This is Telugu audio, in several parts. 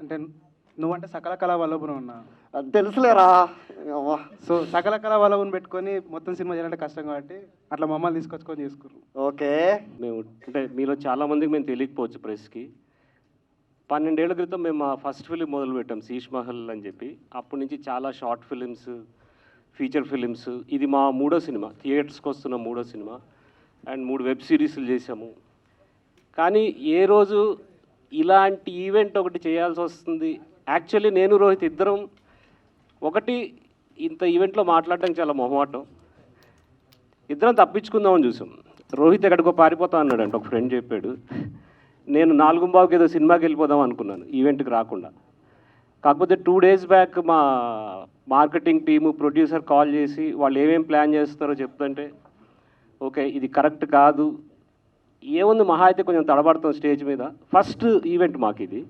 అంటే నువ్వంటే సకల కళా వల్లభురం ఉన్నా అది తెలుసులేరా. సో సకల కళా వల్లభుని పెట్టుకొని మొత్తం సినిమా చేయాలంటే కష్టం కాబట్టి అట్లా మమ్మల్ని తీసుకొచ్చుకొని చేసుకుర్రు. ఓకే, మేము అంటే మీలో చాలామందికి మేము తెలియకపోవచ్చు ప్రెస్కి. 12 ఏళ్ల క్రితం మేము మా ఫస్ట్ ఫిలిం మొదలుపెట్టాం శీష్ మహల్ అని చెప్పి. అప్పటి నుంచి చాలా షార్ట్ ఫిలిమ్స్, ఫీచర్ ఫిలిమ్స్. ఇది మా 3వ సినిమా, థియేటర్స్కి వస్తున్న 3వ సినిమా. అండ్ 3 వెబ్ సిరీస్లు చేసాము. కానీ ఏ రోజు ఇలాంటి ఈవెంట్ ఒకటి చేయాల్సి వస్తుంది. యాక్చువల్లీ నేను రోహిత్ ఇద్దరం ఒకటి ఇంత ఈవెంట్లో మాట్లాడడానికి చాలా మొహమాటం. ఇద్దరం తప్పించుకుందామని చూసాం. రోహిత్ ఎక్కడికో పారిపోతా అన్నాడంట, ఒక ఫ్రెండ్ చెప్పాడు. నేను 4:15 ఏదో సినిమాకి వెళ్ళిపోదాం అనుకున్నాను ఈవెంట్కి రాకుండా. కాకపోతే 2 డేస్ బ్యాక్ మా మార్కెటింగ్ టీము, ప్రొడ్యూసర్ కాల్ చేసి వాళ్ళు ఏమేమి ప్లాన్ చేస్తారో చెప్తుంటే ఓకే ఇది కరెక్ట్ కాదు. ఏముంది మహా అయితే కొంచెం తడబడతాం స్టేజ్ మీద. ఫస్ట్ ఈవెంట్ మాకు ఇది.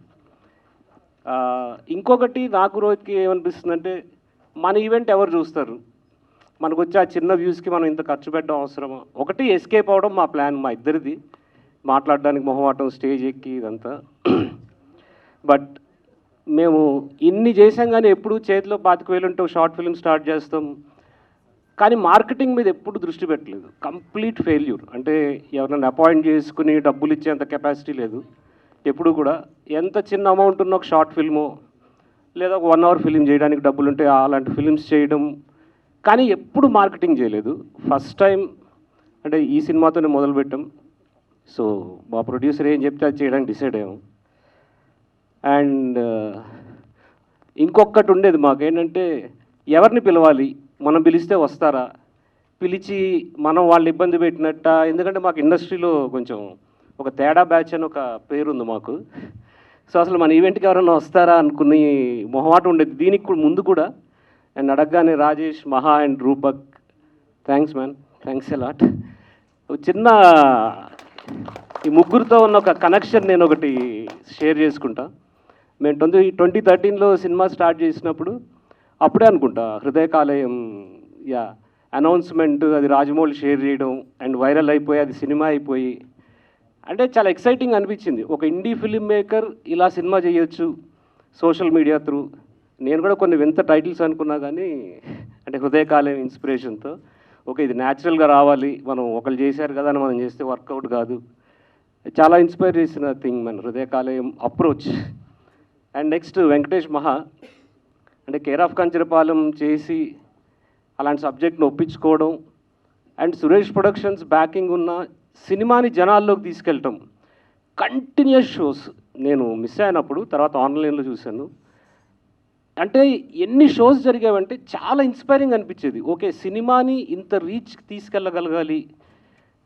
ఇంకొకటి నాకు రోహిత్కి ఏమనిపిస్తుందంటే మన ఈవెంట్ ఎవరు చూస్తారు, మనకు వచ్చే ఆ చిన్న వ్యూస్కి మనం ఇంత ఖర్చు పెట్టడం అవసరమా. ఒకటి ఎస్కేప్ అవడం మా ప్లాన్, మా ఇద్దరిది. మాట్లాడడానికి మొహమాటం స్టేజ్ ఎక్కి ఇదంతా. బట్ మేము ఇన్ని చేసాం కానీ ఎప్పుడు చేతిలో 25,000 ఉంటే షార్ట్ ఫిల్మ్ స్టార్ట్ చేస్తాం కానీ మార్కెటింగ్ మీద ఎప్పుడు దృష్టి పెట్టలేదు. Complete failure. అంటే ఎవరైనా అపాయింట్ చేసుకుని డబ్బులు ఇచ్చేంత కెపాసిటీ లేదు ఎప్పుడు కూడా. ఎంత చిన్న అమౌంట్ ఉన్న ఒక షార్ట్ ఫిల్మో లేదా ఒక 1 అవర్ ఫిలిం చేయడానికి డబ్బులు ఉంటే అలాంటి ఫిలిమ్స్ చేయడం, కానీ ఎప్పుడు మార్కెటింగ్ చేయలేదు. ఫస్ట్ టైం అంటే ఈ సినిమాతోనే మొదలుపెట్టాం. సో మా ప్రొడ్యూసర్ ఏం చెప్తే అది చేయడానికి డిసైడ్ అయ్యాం. అండ్ ఇంకొకటి ఉండేది మాకేంటంటే ఎవరిని పిలవాలి, మనం పిలిస్తే వస్తారా, పిలిచి మనం వాళ్ళు ఇబ్బంది పెట్టినట్ట. ఎందుకంటే మాకు ఇండస్ట్రీలో కొంచెం ఒక తేడా బ్యాచ్ అని ఒక పేరుంది మాకు. సో అసలు మన ఈవెంట్కి ఎవరైనా వస్తారా అనుకుని మొహమాటం ఉండేది. దీనికి ముందు కూడా అండ్ అడగగానే రాజేష్, మహా and Rupak, thanks man, thanks allot. చిన్న ఈ ముగ్గురితో ఉన్న ఒక కనెక్షన్ నేను ఒకటి షేర్ చేసుకుంటా. మేము 2013లో సినిమా స్టార్ట్ చేసినప్పుడు అప్పుడే అనుకుంటా హృదయకాలయం అనౌన్స్మెంట్ అది రాజమౌళి షేర్ చేయడం అండ్ వైరల్ అయిపోయి అది సినిమా అయిపోయి అంటే చాలా ఎక్సైటింగ్ అనిపించింది. ఒక ఇండీ ఫిలిం మేకర్ ఇలా సినిమా చేయొచ్చు సోషల్ మీడియా త్రూ. నేను కూడా కొన్ని వింత టైటిల్స్ అనుకున్నా కానీ అంటే హృదయకాలయం ఇన్స్పిరేషన్తో ఓకే ఇది న్యాచురల్గా రావాలి, మనం ఒకళ్ళు చేశారు కదా అని మనం చేస్తే వర్కౌట్ కాదు. చాలా ఇన్స్పైర్ చేసిన థింగ్ మన హృదయకాలయం అప్రోచ్. అండ్ నెక్స్ట్ వెంకటేష్ మహా అంటే కేర్ ఆఫ్ కంచరపాలెం చేసి అలాంటి సబ్జెక్ట్ని ఒప్పించుకోవడం అండ్ సురేష్ ప్రొడక్షన్స్ బ్యాకింగ్ ఉన్న సినిమాని జనాల్లోకి తీసుకెళ్ళటం. కంటిన్యూస్ షోస్ నేను మిస్ అయినప్పుడు తర్వాత ఆన్లైన్లో చూశాను. అంటే ఎన్ని షోస్ జరిగావంటే చాలా ఇన్స్పైరింగ్ అనిపించేది. ఓకే సినిమాని ఇంత రీచ్ తీసుకెళ్ళగలగాలి,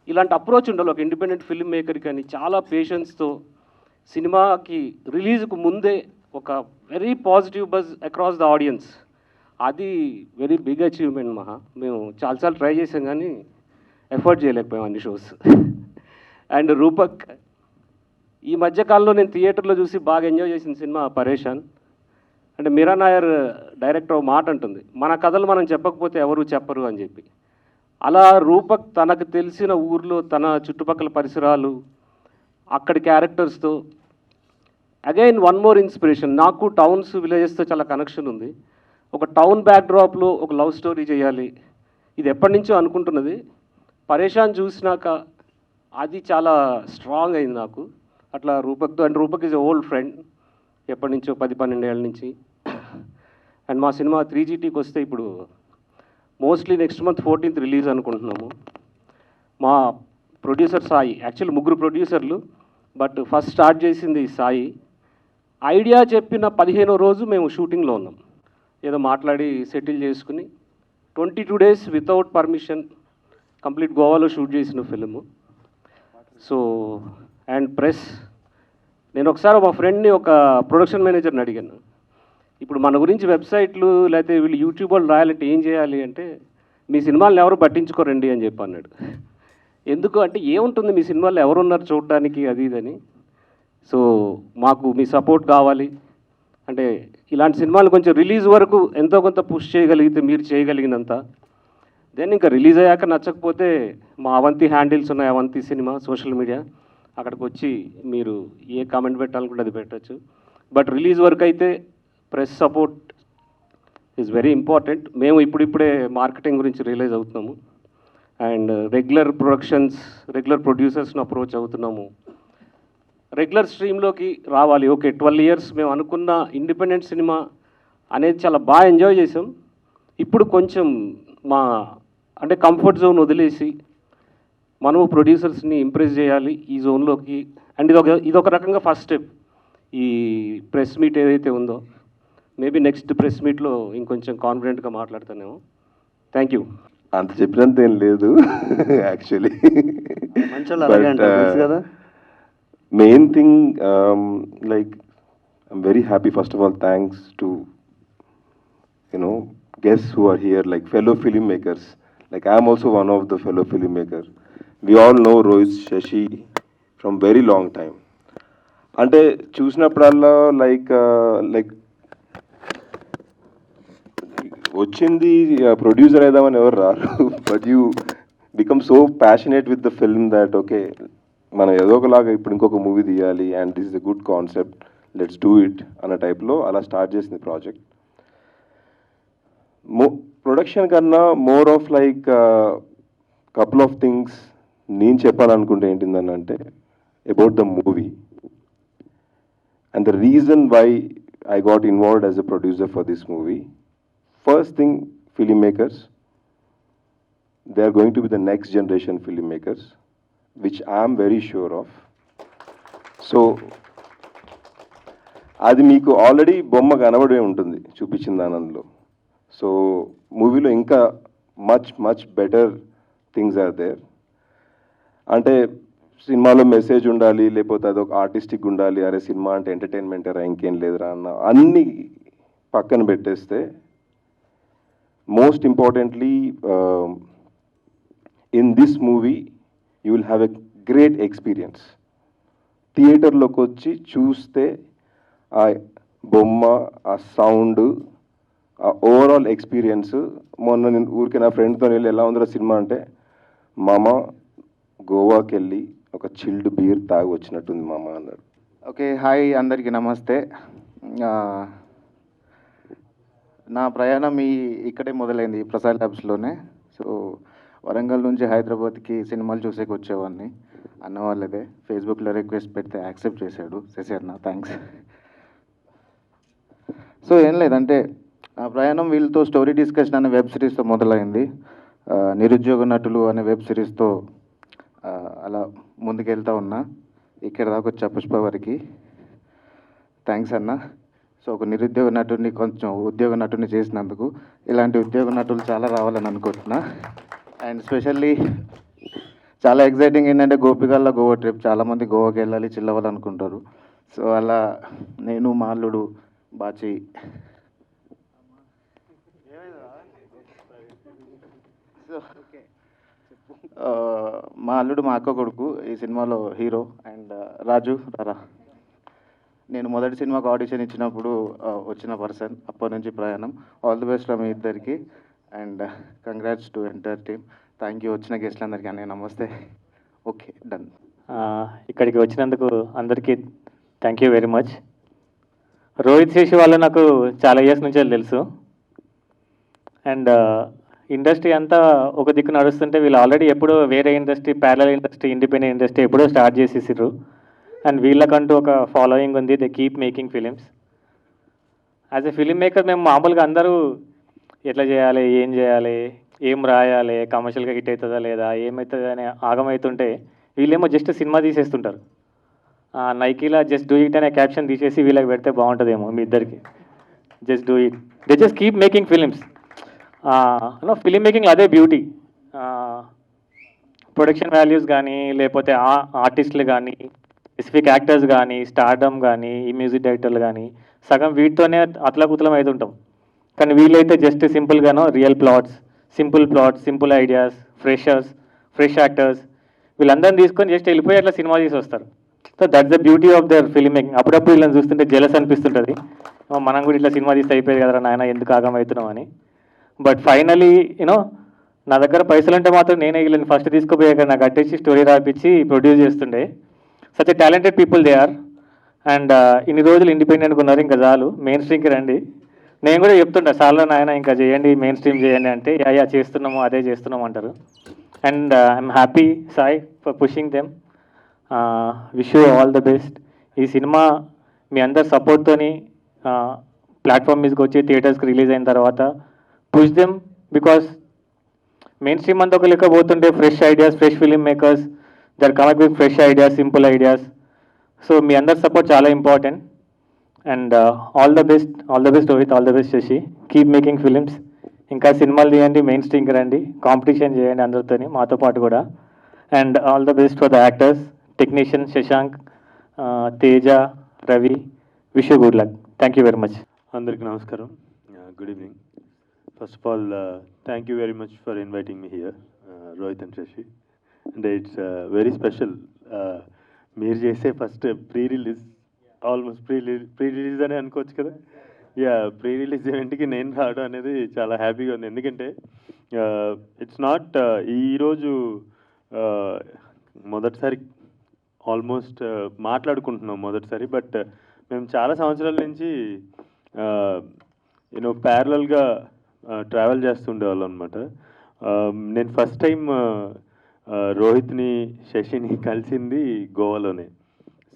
ఇలాంటి అప్రోచ్ ఉండాలి ఒక ఇండిపెండెంట్ ఫిల్మ్ మేకర్కి అని. చాలా పేషెన్స్తో సినిమాకి రిలీజ్కు ముందే ఒక very positive buzz across the audience. అది వెరీ బిగ్ అచీవ్మెంట్ మహా. మేము చాలాసార్లు ట్రై చేసాం కానీ ఎఫర్ట్ చేయలేకపోయాం అన్ని షోస్. అండ్ రూపక్ ఈ మధ్యకాలంలో నేను థియేటర్లో చూసి బాగా ఎంజాయ్ చేసిన సినిమా పరేషాన్. అంటే మీరా నాయర్ డైరెక్టర్ మాట అంటుంది, మన కథలు మనం చెప్పకపోతే ఎవరు చెప్పరు అని చెప్పి. అలా రూపక్ తనకు తెలిసిన ఊర్లో తన చుట్టుపక్కల పరిసరాలు అక్కడి క్యారెక్టర్స్తో అగైన్ వన్ మోర్ ఇన్స్పిరేషన్. నాకు టౌన్స్ విలేజెస్తో చాలా కనెక్షన్ ఉంది. ఒక టౌన్ బ్యాక్డ్రాప్లో ఒక లవ్ స్టోరీ చేయాలి, ఇది ఎప్పటి నుంచో అనుకుంటున్నది. పరేషాన్ చూసినాక అది చాలా స్ట్రాంగ్ అయింది నాకు. అట్లా రూపక్తో, and Rupak is a old friend ఎప్పటి నుంచో 10-12 ఏళ్ళ నుంచి. అండ్ మా సినిమా 3GTకి వస్తే ఇప్పుడు mostly next month 14th release అనుకుంటున్నాము. మా ప్రొడ్యూసర్ సాయి, యాక్చువల్లీ 3 ప్రొడ్యూసర్లు బట్ ఫస్ట్ స్టార్ట్ చేసింది సాయి. ఐడియా చెప్పిన 15వ రోజు మేము షూటింగ్లో ఉన్నాం. ఏదో మాట్లాడి సెటిల్ చేసుకుని 22 days వితౌట్ పర్మిషన్ కంప్లీట్ గోవాలో షూట్ చేసిన ఫిలిము. సో అండ్ ప్రెస్, నేను ఒకసారి మా ఫ్రెండ్ని ఒక ప్రొడక్షన్ మేనేజర్ని అడిగాను, ఇప్పుడు మన గురించి వెబ్సైట్లు లేకపోతే వీళ్ళు యూట్యూబ్ వాళ్ళు రాయాలంటే ఏం చేయాలి అంటే, మీ సినిమాలను ఎవరు పట్టించుకోరండి అని చెప్పి అన్నాడు. ఎందుకు అంటే ఏముంటుంది మీ సినిమాల్లో ఎవరున్నారు చూడడానికి అది ఇదని. సో మాకు మీ సపోర్ట్ కావాలి అంటే ఇలాంటి సినిమాలు కొంచెం రిలీజ్ వరకు ఎంతో కొంత పుష్ చేయగలిగితే మీరు చేయగలిగినంత, దెన్ ఇంకా రిలీజ్ అయ్యాక నచ్చకపోతే మా అవంతి హ్యాండిల్స్ ఉన్నాయి, అవంతి సినిమా సోషల్ మీడియా, అక్కడికి వచ్చి మీరు ఏ కామెంట్ పెట్టాలనుకుంటే అది పెట్టచ్చు. బట్ రిలీజ్ వరకు అయితే press support is very important. మేము ఇప్పుడిప్పుడే మార్కెటింగ్ గురించి రియలైజ్ అవుతున్నాము అండ్ రెగ్యులర్ ప్రొడ్యూసర్స్ని అప్రోచ్ అవుతున్నాము. రెగ్యులర్ స్ట్రీమ్లోకి రావాలి. ఓకే 12 years మేము అనుకున్న ఇండిపెండెంట్ సినిమా అనేది చాలా బాగా ఎంజాయ్ చేసాం. ఇప్పుడు కొంచెం మా అంటే కంఫర్ట్ జోన్ వదిలేసి మనము ప్రొడ్యూసర్స్ని ఇంప్రెస్ చేయాలి ఈ జోన్లోకి. అండ్ ఇదొక రకంగా ఫస్ట్ స్టెప్. ఈ ప్రెస్ మీట్ ఏదైతే ఉందో మేబీ నెక్స్ట్ ప్రెస్ మీట్లో ఇంకొంచెం కాన్ఫిడెంట్గా మాట్లాడతానేమో. Thank you. అంత చెప్పినంత ఏం లేదు యాక్చువల్లీ. కదా. Main thing like I'm very happy. First of all thanks to guests who are here, like fellow filmmakers. Like I am also one of the fellow filmmaker. We all know Rohit Shashi from very long time. అంటే చూసినప్పుడల్లా లైక్ వచ్చింది ప్రొడ్యూసర్ అయిదామని ఎవరు రారు. But you become so passionate with the film that okay మనం ఏదో ఒకలాగా ఇప్పుడు ఇంకొక మూవీ తీయాలి and this is a good concept, let's do it అన్న టైప్లో అలా స్టార్ట్ చేసింది ప్రాజెక్ట్. ప్రొడక్షన్ కన్నా more of like couple of things నేను చెప్పాలనుకుంటే ఏంటిందని అంటే about the movie and the reason why I got involved as a producer for this movie. First thing, filmmakers, they are going to be the next generation filmmakers, which I am very sure of. So అది మీకు ఆల్రెడీ బొమ్మ కనబడే ఉంటుంది చూపించిన దానిలో. సో మూవీలో ఇంకా much better things are there. అంటే సినిమాలో మెసేజ్ ఉండాలి, లేకపోతే అదొక ఆర్టిస్టిక్ ఉండాలి, అరే సినిమా అంటే ఎంటర్టైన్మెంటరా ఇంకేం లేదురా అన్న అన్నీ పక్కన పెట్టేస్తే most importantly in this movie you will have a great experience. థియేటర్లోకి వచ్చి చూస్తే ఆ బొమ్మ, ఆ సౌండ్, ఆ ఓవరాల్ ఎక్స్పీరియన్స్. మొన్న నేను ఊరికే నా ఫ్రెండ్తో వెళ్ళి ఎలా ఉందిరా సినిమా అంటే, మామ గోవాకి వెళ్ళి ఒక చిల్డ్ బీర్ తాగి వచ్చినట్టుంది మామ అన్నాడు. ఓకే, హాయ్ అందరికీ నమస్తే. నా ప్రయాణం ఇక్కడే మొదలైంది, ప్రసాద్ ల్యాబ్స్లోనే. సో వరంగల్ నుంచి హైదరాబాద్కి సినిమాలు చూసేకి వచ్చేవాడిని. అన్న వాళ్ళదే ఫేస్బుక్లో రిక్వెస్ట్ పెడితే యాక్సెప్ట్ చేశాడు శశి అన్న, థ్యాంక్స్. సో ఏం లేదంటే నా ప్రయాణం వీళ్ళతో స్టోరీ డిస్కషన్ అనే వెబ్ సిరీస్తో మొదలైంది. నిరుద్యోగ నటులు అనే వెబ్ సిరీస్తో అలా ముందుకెళ్తా ఉన్నా. ఇక్కడ దాకా వచ్చా పుష్పవరికి. థ్యాంక్స్ అన్న. సో ఒక నిరుద్యోగ నటుడిని కొంచెం ఉద్యోగ నటుడిని చేసినందుకు. ఇలాంటి ఉద్యోగ నటులు చాలా రావాలని అనుకుంటున్నా. అండ్ స్పెషల్లీ చాలా ఎగ్జైటింగ్ ఏంటంటే గోపికల్లా గోవా ట్రిప్. చాలామంది గోవాకి వెళ్ళాలి, చిల్లవ్వాలనుకుంటారు. సో అలా నేను, మా అల్లుడు బాచి, మా అల్లుడు మా అక్క కొడుకు ఈ సినిమాలో హీరో. అండ్ రాజు రారా, నేను మొదటి సినిమాకు ఆడిషన్ ఇచ్చినప్పుడు వచ్చిన పర్సన్. అప్పటి నుంచి ప్రయాణం. ఆల్ ది బెస్ట్ మీ ఇద్దరికి. And congrats to entire team. Thank you వచ్చిన గెస్ట్లందరికీ. అన్నీ నమస్తే. Okay, done. ఇక్కడికి వచ్చినందుకు అందరికీ thank you very much. Rohit Sheshi వాళ్ళు నాకు చాలా ఇయర్స్ నుంచి తెలుసు. అండ్ ఇండస్ట్రీ అంతా ఒక దిక్కు నడుస్తుంటే వీళ్ళు ఆల్రెడీ ఎప్పుడో వేరే industry, parallel industry, independent industry ఎప్పుడో స్టార్ట్ చేసేసారు. అండ్ వీళ్ళకంటూ ఒక ఫాలోయింగ్ ఉంది. They keep making films. As a film maker మేము మామూలుగా అందరూ ఎట్లా చేయాలి, ఏం చేయాలి, ఏం రాయాలి, కమర్షియల్గా హిట్ అవుతుందా లేదా, ఏమవుతుంది అని ఆగమవుతుంటే వీళ్ళేమో జస్ట్ సినిమా తీసేస్తుంటారు. నైకీలా జస్ట్ డూ ఇట్ అనే క్యాప్షన్ తీసేసి వీళ్ళకి పెడితే బాగుంటుందేమో మీ ఇద్దరికి. Just do it. They just keep making films. Film మేకింగ్లో అదే బ్యూటీ. ప్రొడక్షన్ వాల్యూస్ కానీ, లేకపోతే ఆర్టిస్టులు కానీ, స్పెసిఫిక్ యాక్టర్స్ కానీ, స్టార్డమ్ కానీ, ఈ మ్యూజిక్ డైరెక్టర్లు కానీ, సగం వీటితోనే అతలాకుతలం అవుతుంటాం. కానీ వీళ్ళైతే జస్ట్ సింపుల్గానో real plots, simple ideas, fresh actors, వీళ్ళందరినీ తీసుకొని జస్ట్ వెళ్ళిపోయి అట్లా సినిమా తీసి వస్తారు. So that's the beauty of their film making. అప్పుడప్పుడు వీళ్ళని చూస్తుంటే జెలస్ అనిపిస్తుంటుంది, మనం కూడా ఇట్లా సినిమా తీస్తే అయిపోయేది కదరా నాయన, ఎందుకు ఆగమవుతున్నాం అని. బట్ ఫైనలీ నా దగ్గర పైసలు అంటే మాత్రం నేనే వీళ్ళని ఫస్ట్ తీసుకుపోయాక నాకు కట్టేసి స్టోరీ రాపించి ప్రొడ్యూస్ చేస్తుండే. Such a talented people they are. And ఇన్ని రోజులు ఇండిపెండెంట్గా ఉన్నారు, ఇంకా చాలు మెయిన్ స్ట్రీమ్కి రండి. నేను కూడా చెప్తుంటా, చాలా నాయన ఇంకా చేయండి, మెయిన్ స్ట్రీమ్ చేయండి అంటే, యా చేస్తున్నాము, అదే చేస్తున్నాము అంటారు. And I'm happy Sai for pushing them. Wish you all the best. ఈ సినిమా మీ అందరి సపోర్ట్తోని ప్లాట్ఫామ్ మీదకి వచ్చి థియేటర్స్కి రిలీజ్ అయిన తర్వాత push them, because main stream అంతా ఒక లెక్క పోతుంటే fresh ideas, fresh film makers there come up with fresh ideas, simple ideas. So మీ అందరి సపోర్ట్ చాలా important. And all the best Rohit, all the best Shashi. Keep making films, ఇంకా సినిమాలు తీయండి, మెయిన్ స్ట్రీమ్కి రండి, కాంపిటీషన్ చేయండి అందరితోని, మాతో పాటు కూడా. And all the best for the actors, technician Shashank, Teja, Ravi. Wish you good luck. Thank you very much. అందరికి నమస్కారం. Good evening. First of all thank you very much for inviting me here, Rohit and Shashi. And it's very special. మీరు చేసే first pre release, almost pre release అనే అనుకోవచ్చు కదా. యా, ప్రీ రిలీజ్ ఈవెంట్కి నేను రావడం అనేది చాలా హ్యాపీగా ఉంది. ఎందుకంటే ఇట్స్ నాట్ ఈరోజు మొదటిసారి ఆల్మోస్ట్ మాట్లాడుకుంటున్నాం మొదటిసారి. బట్ మేము చాలా సంవత్సరాల నుంచి ప్యారలల్గా ట్రావెల్ చేస్తుండేవాళ్ళం అనమాట. నేను ఫస్ట్ టైం రోహిత్ని, శశిని కలిసింది గోవాలోనే.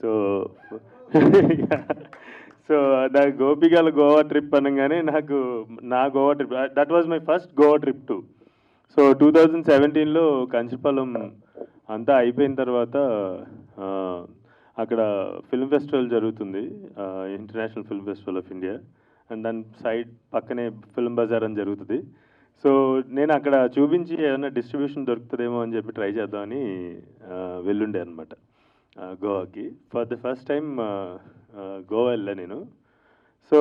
సో సో నా గోపికల గోవా ట్రిప్ అనగానే నాకు నా Goa trip, that was my first Goa trip too. So 2017లో కంచిపాలెం అంతా అయిపోయిన తర్వాత అక్కడ ఫిల్మ్ ఫెస్టివల్ జరుగుతుంది, international film festival of India. And దాని సైడ్ పక్కనే ఫిల్మ్ బజార్ అని జరుగుతుంది. సో నేను అక్కడ చూపించి ఏదైనా డిస్ట్రిబ్యూషన్ దొరుకుతుందేమో అని చెప్పి ట్రై చేద్దామని వెళ్ళుండే అనమాట గోవాకి. For the first time Goa వెళ్ళా నేను. సో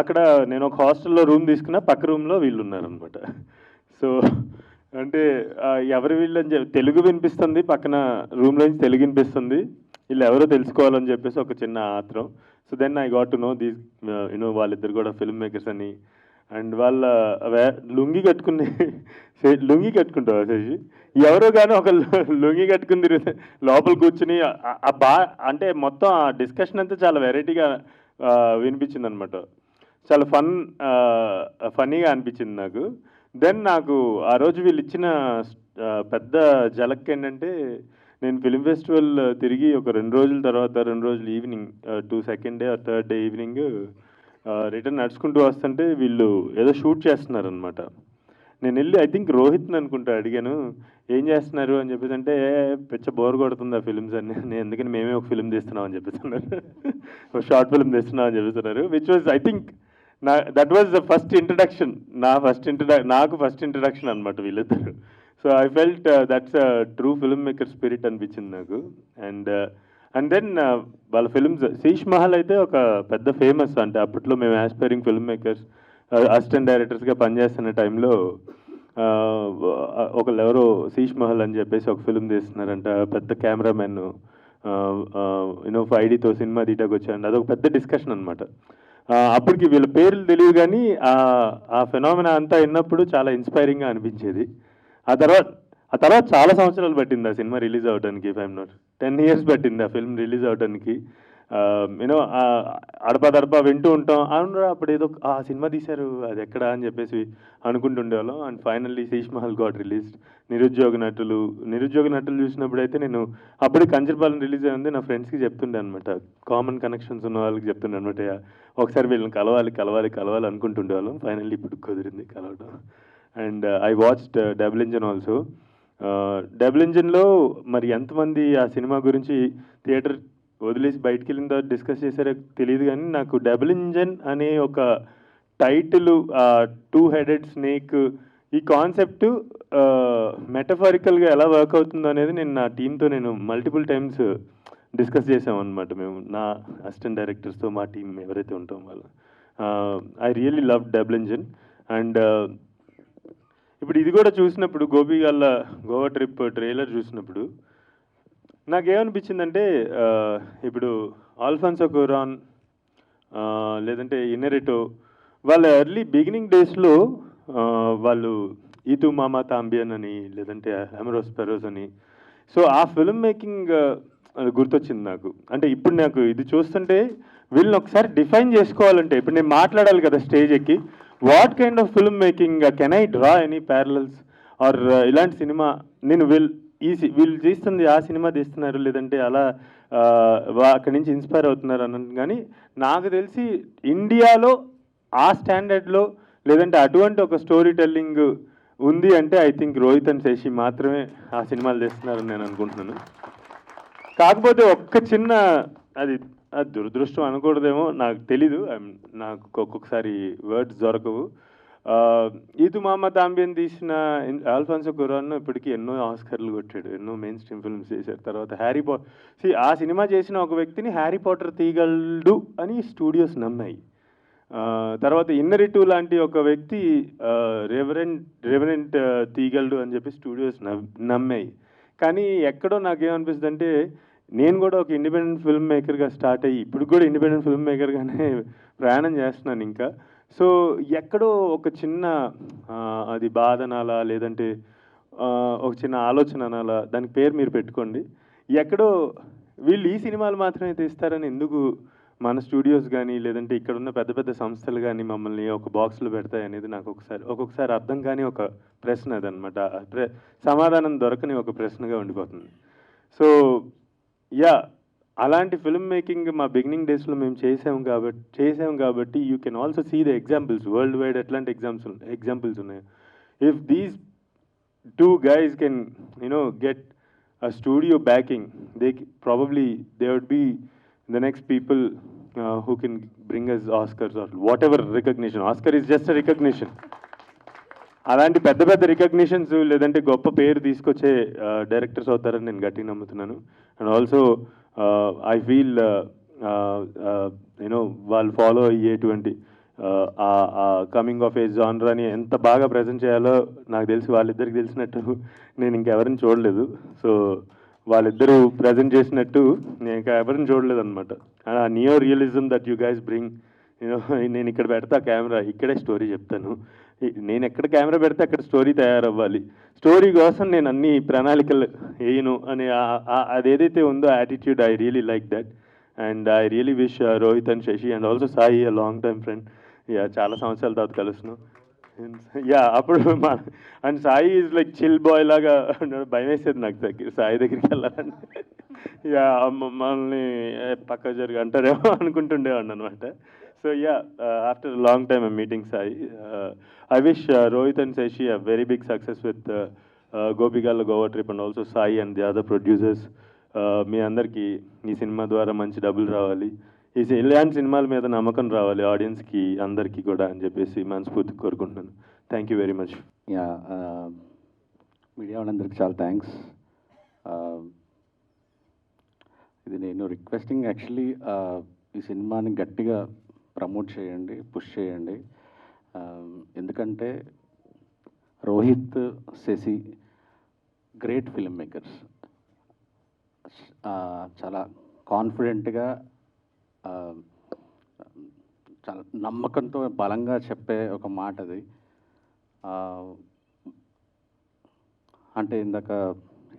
అక్కడ నేను ఒక హాస్టల్లో రూమ్ తీసుకున్నా, పక్క రూమ్లో వీళ్ళు ఉన్నారనమాట. సో అంటే ఎవరు వీళ్ళు అని చెప్పి తెలుగు వినిపిస్తుంది, పక్కన రూమ్లోంచి తెలుగు వినిపిస్తుంది, వీళ్ళు ఎవరో తెలుసుకోవాలని చెప్పేసి ఒక చిన్న ఆత్రం. So then I got to know these వాళ్ళిద్దరు కూడా ఫిల్మ్ మేకర్స్ అని. అండ్ వాళ్ళ లుంగి కట్టుకుంటావా శశి? ఎవరో కానీ ఒక లుంగి కట్టుకుని తిరిగితే లోపల కూర్చుని అంటే మొత్తం ఆ డిస్కషన్ అంతా చాలా వెరైటీగా వినిపించింది అనమాట. చాలా ఫన్నీగా అనిపించింది నాకు. దెన్ నాకు ఆ రోజు వీళ్ళు ఇచ్చిన పెద్ద జలక్ ఏంటంటే, నేను ఫిలిం ఫెస్టివల్ తిరిగి ఒక 2 రోజుల తర్వాత, 2 రోజులు evening, second day or third day evening return నడుచుకుంటూ వస్తుంటే వీళ్ళు ఏదో షూట్ చేస్తున్నారనమాట. నేను వెళ్ళి ఐ థింక్ రోహిత్ని అనుకుంటా అడిగాను, ఏం చేస్తున్నారు అని చెప్పేసి. అంటే పిచ్చ బోర్ కొడుతుంది ఆ ఫిలిమ్స్ అని, నేను ఎందుకని మేమే ఒక ఫిలిం తీస్తున్నాం అని చెప్పేస్తున్నారు, ఒక షార్ట్ ఫిల్మ్ తీస్తున్నాం అని చెప్పేస్తున్నారు. Which was I think that was the first introduction, నాకు ఫస్ట్ ఇంట్రడక్షన్ అనమాట వీళ్ళిద్దరు. So I felt that's true film maker spirit అనిపించింది నాకు. అండ్ దెన్ వాళ్ళ ఫిల్మ్స్, శీష్ మహల్ అయితే ఒక పెద్ద ఫేమస్. అంటే అప్పట్లో మేము ఆస్పైరింగ్ ఫిల్మ్ మేకర్స్, అసిస్టెంట్ డైరెక్టర్స్గా పనిచేస్తున్న టైంలో ఒకళ్ళు ఎవరో శీష్ మహల్ అని చెప్పేసి ఒక ఫిల్మ్ తీస్తున్నారంట. పెద్ద కెమెరామెన్ 5Dతో సినిమా తీయటానికి వచ్చారండి. అదొక పెద్ద డిస్కషన్ అనమాట. అప్పటికి వీళ్ళ పేర్లు తెలియదు కానీ ఆ ఫెనామినా అంతా విన్నప్పుడు చాలా ఇన్స్పైరింగ్గా అనిపించేది. ఆ తర్వాత చాలా సంవత్సరాలు పట్టింది ఆ సినిమా రిలీజ్ అవ్వడానికి. ఇఫ్ ఐఎమ్ నాట్ 10 years పట్టింది ఆ ఫిల్మ్ రిలీజ్ అవ్వడానికి. అడపా వింటూ ఉంటాం, అవును అప్పుడు ఏదో ఆ సినిమా తీశారు, అది ఎక్కడ అని చెప్పేసి అనుకుంటుండేవాళ్ళం. And finally Sheesh Mahal got released. నిరుద్యోగ నటులు చూసినప్పుడు అయితే నేను అప్పుడే కంచర్పాలెం రిలీజ్ అయింది, నా ఫ్రెండ్స్కి చెప్తుండే అనమాట, కామన్ కనెక్షన్స్ ఉన్న వాళ్ళకి చెప్తుండే అనమాట, ఒకసారి వీళ్ళని కలవాలి అనుకుంటుండేవాళ్ళం. ఫైనల్లీ ఇప్పుడు కుదిరింది కలవడం. And I watched double engine also. Double ఇంజన్లో మరి ఎంతమంది ఆ సినిమా గురించి థియేటర్ వదిలేసి బయటికి వెళ్ళిన తర్వాత డిస్కస్ చేశారో తెలియదు, కానీ నాకు డబుల్ ఇంజన్ అనే ఒక టైటిల్ టూ హెడెడ్ స్నేక్ ఈ కాన్సెప్ట్ మెటఫారికల్గా ఎలా వర్క్ అవుతుందో అనేది నేను నా టీంతో నేను మల్టిపుల్ టైమ్స్ డిస్కస్ చేసాం అనమాట. మేము నా అసిస్టెంట్ డైరెక్టర్స్తో మా టీం ఎవరైతే ఉంటాం వాళ్ళు. I really love double engine. And ఇప్పుడు ఇది కూడా చూసినప్పుడు గోపి గల్ల గోవా ట్రిప్ ట్రైలర్ చూసినప్పుడు నాకేమనిపించిందంటే ఇప్పుడు ఆల్ఫాన్సో క్యూరాన్ లేదంటే ఇన్నెరిటో వాళ్ళ ఎర్లీ బిగినింగ్ డేస్లో వాళ్ళు ఈతు మామా తాంబియన్ అని లేదంటే అమరోస్ పెరోస్ అని, సో ఆ ఫిల్మ్ మేకింగ్ గుర్తొచ్చింది నాకు. అంటే ఇప్పుడు నాకు ఇది చూస్తుంటే వీళ్ళని ఒకసారి డిఫైన్ చేసుకోవాలంటే ఇప్పుడు నేను మాట్లాడాలి కదా స్టేజ్ ఎక్కి, what kind of film making can I draw any parallels or ఇలాంటి సినిమా నేను వీళ్ళు తీస్తుంది ఆ సినిమా తీస్తున్నారు లేదంటే అలా అక్కడి నుంచి ఇన్స్పైర్ అవుతున్నారు అన్నది. కానీ నాకు తెలిసి ఇండియాలో ఆ స్టాండర్డ్లో లేదంటే అటువంటి ఒక స్టోరీ టెల్లింగ్ ఉంది అంటే I think Rohit and Shashi మాత్రమే ఆ సినిమాలు తీస్తున్నారని నేను అనుకుంటున్నాను. కాకపోతే ఒక్క చిన్న అది దురదృష్టం అనకూడదేమో నాకు తెలీదు, నాకు ఒక్కొక్కసారి వర్డ్స్ దొరకవు. ఈతు మామ తాంబియన్ తీసిన ఆల్ఫాన్సో క్యూరాన్ ఇప్పటికీ ఎన్నో ఆస్కర్లు కొట్టాడు, ఎన్నో మెయిన్ స్ట్రీమ్ ఫిల్మ్స్ చేశారు. తర్వాత ఆ సినిమా చేసిన ఒక వ్యక్తిని హ్యారీ పాటర్ తీయగలడు అని స్టూడియోస్ నమ్మాయి. తర్వాత ఇన్నరిటూ లాంటి ఒక వ్యక్తి రెవరెంట్ తీయగలడు అని చెప్పి స్టూడియోస్ నమ్మాయి. కానీ ఎక్కడో నాకేమనిపిస్తుంది అంటే నేను కూడా ఒక ఇండిపెండెంట్ ఫిల్మ్ మేకర్గా స్టార్ట్ అయ్యి ఇప్పుడు కూడా ఇండిపెండెంట్ ఫిల్మ్ మేకర్గానే ప్రయాణం చేస్తున్నాను ఇంకా. సో ఎక్కడో ఒక చిన్న అది బాధ అనాలా లేదంటే ఒక చిన్న ఆలోచన అనాలా, దానికి పేరు మీరు పెట్టుకోండి. ఎక్కడో వీళ్ళు ఈ సినిమాలు మాత్రమే తీస్తారని ఎందుకు మన స్టూడియోస్ కానీ లేదంటే ఇక్కడ ఉన్న పెద్ద పెద్ద సంస్థలు కానీ మమ్మల్ని ఒక బాక్స్లో పెడతాయి అనేది నాకు ఒక్కొక్కసారి అర్థం కాని ఒక ప్రశ్న అదనమాట. సమాధానం దొరకని ఒక ప్రశ్నగా ఉండిపోతుంది. సో అలాంటి ఫిల్మ్ మేకింగ్ మా బిగినింగ్ డేస్లో మేము చేసాం కాబట్టి you can also see the examples world wide ఎట్లాంటి ఎగ్జాంపుల్స్ ఉన్నాయి. If these two guys can get a studio backing, they would be the next people who can bring us Oscars or whatever recognition. Oscar is just a recognition. అలాంటి పెద్ద పెద్ద రికగ్నిషన్స్ లేదంటే గొప్ప పేరు తీసుకొచ్చే డైరెక్టర్స్ అవుతారని నేను గట్టిగా నమ్ముతున్నాను. అండ్ ఆల్సో ఐ ఫీల్ వాళ్ళు ఫాలో అయ్యేటువంటి కమింగ్ ఆఫ్ ఏజ్ జానరాని ఎంత బాగా ప్రజెంట్ చేయాలో నాకు తెలిసి వాళ్ళిద్దరికి తెలిసినట్టు నేను ఇంకెవరిని చూడలేదు. సో వాళ్ళిద్దరూ ప్రజెంట్ చేసినట్టు నేను ఇంకా ఎవరిని చూడలేదు అనమాట. Neo realism that you guys bring. నేను ఇక్కడ పెడతా కెమెరా, ఇక్కడే స్టోరీ చెప్తాను. నేను ఎక్కడ కెమెరా పెడితే అక్కడ స్టోరీ తయారవ్వాలి. స్టోరీ కోసం నేను అన్ని ప్రణాళికలు వేయను అనే అదేదైతే ఉందో attitude, I really like that. And I really wish Rohit and Shashi and also Sai a long time friend. చాలా సంవత్సరాల తర్వాత కలుస్తున్నాం. అప్పుడు and Sai is like chill boy లాగా భయం వేసేది నాకు సాయి దగ్గరికి వెళ్ళాలంటే. మమ్మల్ని పక్క జరిగి అంటారేమో అనుకుంటుండేవాడిని అనమాట. So after long time I'm meeting Sai. I wish Rohit and Shashi a very big success with గోపిగాళ్ళ Goa trip and also Sai and the other producers. మీ అందరికీ ఈ సినిమా ద్వారా మంచి డబ్బులు రావాలి, ఇలాంటి సినిమాల మీద నమ్మకం రావాలి ఆడియన్స్కి అందరికీ కూడా అని చెప్పేసి మనస్ఫూర్తిగా కోరుకుంటున్నాను. Thank you very much. Media వాళ్ళందరికీ చాలా థ్యాంక్స్. ఇది నేను రిక్వెస్టింగ్ యాక్చువల్లీ ఈ సినిమాని గట్టిగా ప్రమోట్ చేయండి, పుష్ చేయండి. ఎందుకంటే Rohit, Shashi great film makers. చాలా కాన్ఫిడెంట్గా చాలా నమ్మకంతో బలంగా చెప్పే ఒక మాట అది. అంటే ఇందాక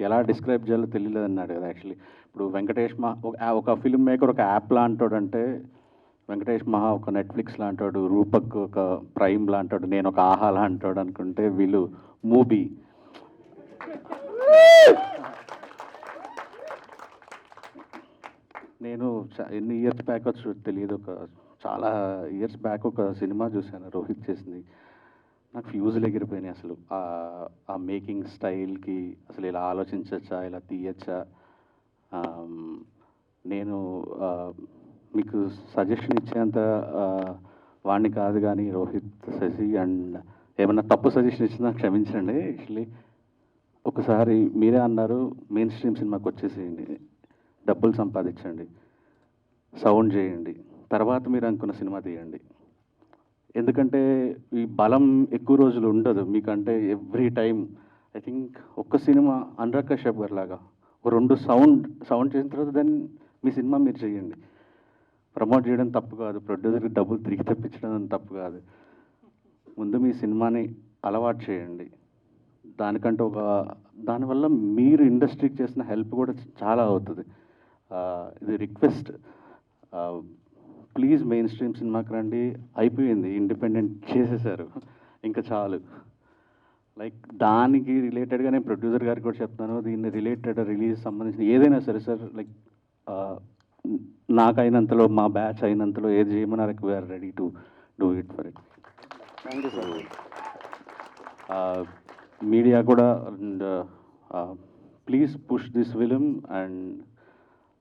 ఎలా డిస్క్రైబ్ చేయాలో తెలియలేదు అన్నాడు కదా. యాక్చువల్లీ ఇప్పుడు వెంకటేష్ ఒక ఫిల్మ్ మేకర్ ఒక యాప్ లాంటాడు అంటే వెంకటేష్ మహా ఒక నెట్ఫ్లిక్స్ లాంటాడు, రూపక్ ఒక ప్రైమ్ లాంటాడు, నేను ఒక ఆహా లాంటాడు అనుకుంటే వీళ్ళు మూవీ. నేను ఎన్ని ఇయర్స్ బ్యాక్ వచ్చి తెలియదు, చాలా ఇయర్స్ బ్యాక్ ఒక సినిమా చూశాను రోహిత్ చేసింది. నాకు ఫ్యూజులు ఎగిరిపోయినాయి అసలు. ఆ మేకింగ్ స్టైల్కి అసలు ఇలా ఆలోచించచ్చా, ఇలా తీయచ్చా. నేను మీకు సజెషన్ ఇచ్చేంత వాడిని కాదు కానీ రోహిత్ శశి అండ్ ఏమన్నా తప్పు సజెషన్ ఇచ్చినా క్షమించండి. యాక్చువల్లీ ఒకసారి మీరే అన్నారు మెయిన్ స్ట్రీమ్ సినిమాకి వచ్చేసేయండి, డబ్బులు సంపాదించండి, సౌండ్ చేయండి, తర్వాత మీరు అనుకున్న సినిమా తీయండి. ఎందుకంటే ఈ బలం ఎక్కువ రోజులు ఉండదు మీకంటే. ఎవ్రీ టైం ఐ థింక్ ఒక్క సినిమా అనురాగ్ కశ్యప్ గారు లాగా ఒక 2 సౌండ్ చేసిన తర్వాత దెన్ మీ సినిమా మీరు చేయండి. ప్రమోట్ చేయడం తప్పు కాదు, ప్రొడ్యూసర్కి డబ్బులు తిరిగి తెప్పించడం తప్పు కాదు. ముందు మీ సినిమాని అలవాటు చేయండి. దానికంటే దానివల్ల మీరు ఇండస్ట్రీకి చేసిన హెల్ప్ కూడా చాలా అవుతుంది. ఇది రిక్వెస్ట్, ప్లీజ్ మెయిన్ స్ట్రీమ్ సినిమాకి రండి. అయిపోయింది, ఇండిపెండెంట్ చేసేసారు, ఇంకా చాలు. లైక్ దానికి రిలేటెడ్గా నేను ప్రొడ్యూసర్ గారికి కూడా చెప్తాను, దీన్ని రిలేటెడ్ రిలీజ్ సంబంధించిన ఏదైనా సరే సార్, లైక్ నాకైనంతలో మా బ్యాచ్ అయినంతలో ఏది చేయమన్నారు we are ready to do it for it. Thank you sir. Media కూడా and please push this film. And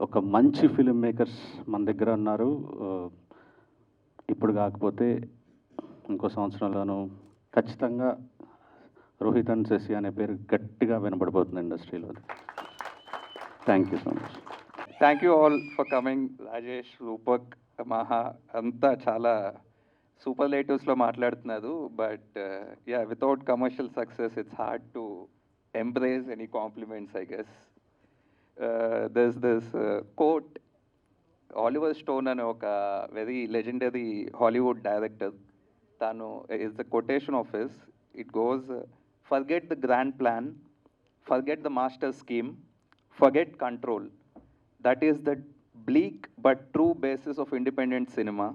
ఒక మంచి ఫిలిం మేకర్స్ మన దగ్గర ఉన్నారు. ఇప్పుడు కాకపోతే ఇంకో సంవత్సరంలోనూ ఖచ్చితంగా రోహిత్ అండ్ శశి అనే పేరు గట్టిగా వినపడిపోతుంది ఇండస్ట్రీలో. Thank you so much. Thank you all for coming. Rajesh, Roopak, Maha అంతా చాలా సూపర్లేటివ్స్లో మాట్లాడుతున్నారు. But ya, without commercial success it's hard to embrace any compliments, I guess. This quote, Oliver Stone అనే ఒక వెరీ లెజెండరీ హాలీవుడ్ డైరెక్టర్, తను is the quotation of his. It goes, forget the grand plan, forget the master scheme, forget control. That is the bleak but true basis of independent cinema.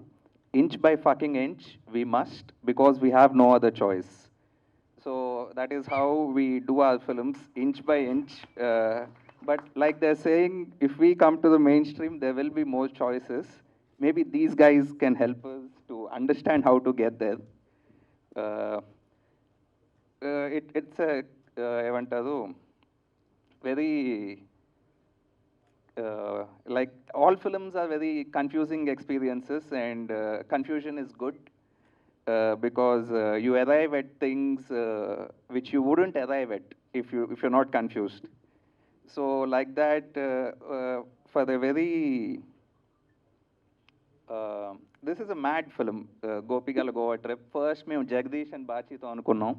Inch by fucking inch, we must, because we have no other choice. So that is how we do our films, inch by inch. But like they're saying, if we come to the mainstream, there will be more choices. Maybe these guys can help us to understand how to get there. It's a ఏమంటారు, very like all films are very confusing experiences, and confusion is good because you arrive at things which you wouldn't arrive at if you're not confused. So like that, for the very this is a mad film, Gopikala Goa trip. First మేము జగదీష్ అండ్ బాచీతో అనుకున్నాం.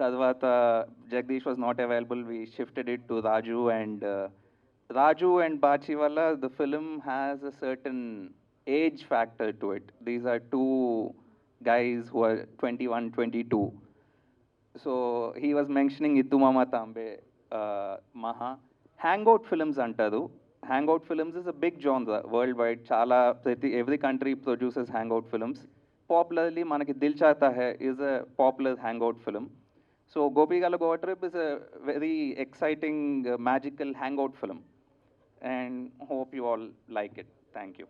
తర్వాత Jagadish was not available, we shifted it to Raju, and Raju and Bachi wala, the film has a certain age factor to it. These are two guys who are 21, 22. So he was mentioning Iddu Mama Tambe, Maha. Hangout films antaru. Hangout films is a big genre worldwide. Chala, every country produces hangout films. Popularly, manaki Dil Chahta Hai is a popular hangout film. So Gopikala Goa Trip is a very exciting, magical hangout film. And hope you all like it. Thank you.